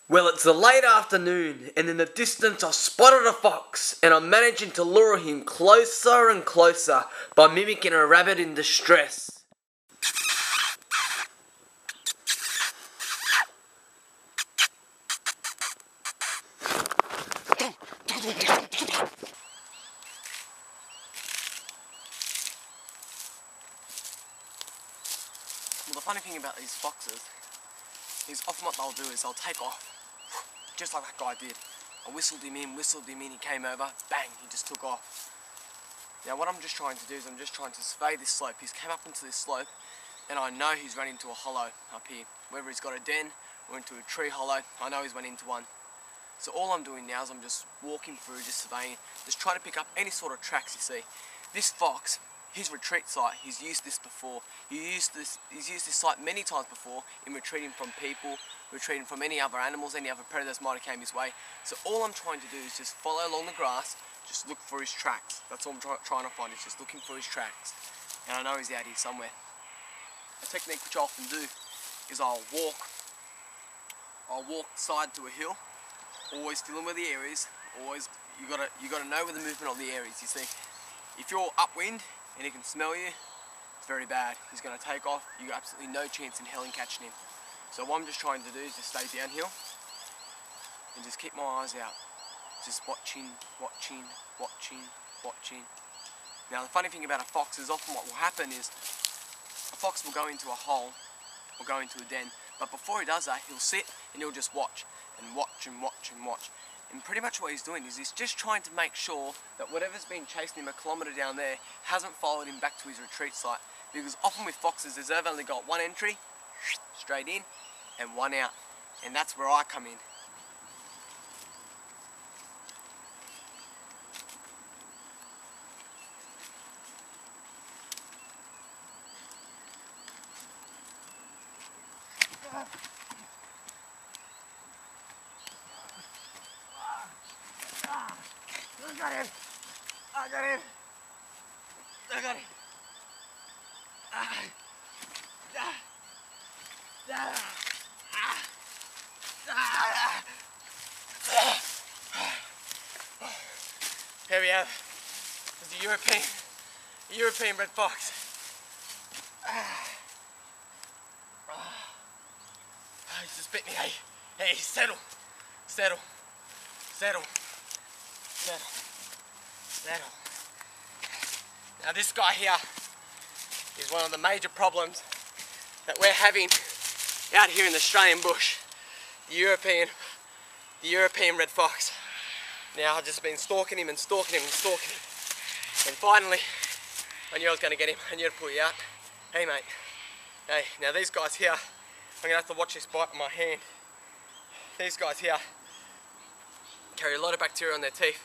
Well, it's the late afternoon, and in the distance I spotted a fox, and I'm managing to lure him closer and closer by mimicking a rabbit in distress. Well, the funny thing about these foxes is often what they'll do is they'll take off, just like that guy did. I whistled him in, he came over, bang, he just took off. Now what I'm just trying to do is I'm just trying to survey this slope. He's come up into this slope, and I know he's run into a hollow up here. Whether he's got a den or into a tree hollow, I know he's went into one. So all I'm doing now is I'm just walking through, just surveying, just trying to pick up any sort of tracks you see. This fox, his retreat site, he's used this before. He's used this site many times before in retreating from people, retreating from any other animals, any other predators might have came his way. So all I'm trying to do is just follow along the grass, just look for his tracks. That's all I'm trying to find, is just looking for his tracks. And I know he's out here somewhere. A technique which I often do is I'll walk side to a hill, always feeling where the air is. Always, you gotta know where the movement of the air is. You see, if you're upwind and he can smell you, it's very bad. He's going to take off. You got absolutely no chance in hell in catching him. So what I'm just trying to do is just stay downhill and just keep my eyes out. Just watching. Now the funny thing about a fox is often what will happen is a fox will go into a hole or go into a den, but before he does that, he'll sit and he'll just watch. And pretty much what he's doing is he's just trying to make sure that whatever's been chasing him a kilometre down there hasn't followed him back to his retreat site. Because often with foxes, they've only got one entry, straight in, and one out. And that's where I come in. I got him. Here we have the European red fox. He's just bit me, hey. Hey, settle. Now this guy here is one of the major problems that we're having out here in the Australian bush. The European red fox. Now I've just been stalking him. And finally, I knew I was going to get him. I knew to pull you out. Hey mate. Hey, now these guys here, I'm going to have to watch this bite on my hand. These guys here carry a lot of bacteria on their teeth.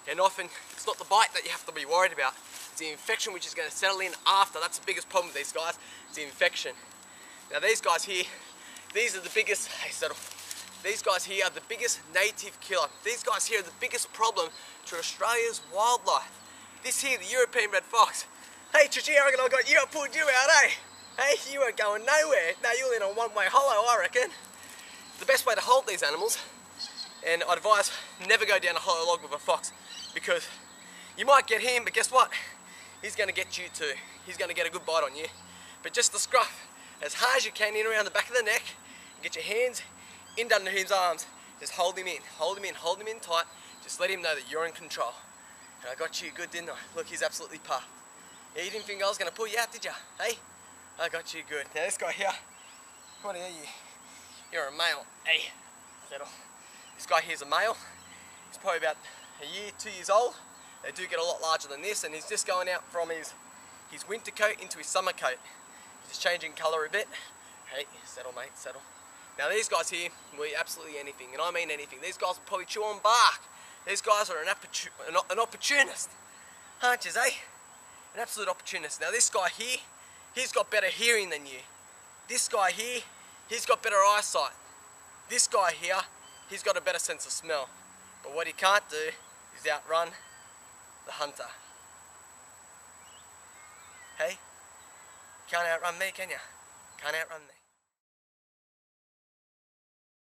And often, it's not the bite that you have to be worried about. It's the infection which is going to settle in after. That's the biggest problem with these guys. It's the infection. Now these guys here, these are the biggest, hey settle. These guys here are the biggest native killer. These guys here are the biggest problem to Australia's wildlife. This here, the European red fox. Hey Chichi, I reckon I pulled you out, eh? Hey, you weren't going nowhere. Now you're in a one-way hollow, I reckon. The best way to hold these animals, and I'd advise never go down a hollow log with a fox, because you might get him, but guess what? He's going to get you too. He's going to get a good bite on you. But just the scruff as hard as you can in around the back of the neck, and get your hands in under his arms. Just hold him in tight. Just let him know that you're in control. And I got you good, didn't I? Look, he's absolutely puffed. Yeah, you didn't think I was going to pull you out, did you? Hey? I got you good. Now this guy here, what are you? You're a male. Hey, settle. This guy here's a male. He's probably about a year, 2 years old. They do get a lot larger than this, and he's just going out from his winter coat into his summer coat. He's just changing colour a bit. Hey, settle mate, settle. Now these guys here will eat absolutely anything, and I mean anything. These guys will probably chew on bark. These guys are an opportunist. Aren't you, eh? An absolute opportunist. Now this guy here, he's got better hearing than you. This guy here, he's got better eyesight. This guy here, he's got a better sense of smell. But what he can't do is outrun the hunter. Hey? Can't outrun me, can you? Can't outrun me.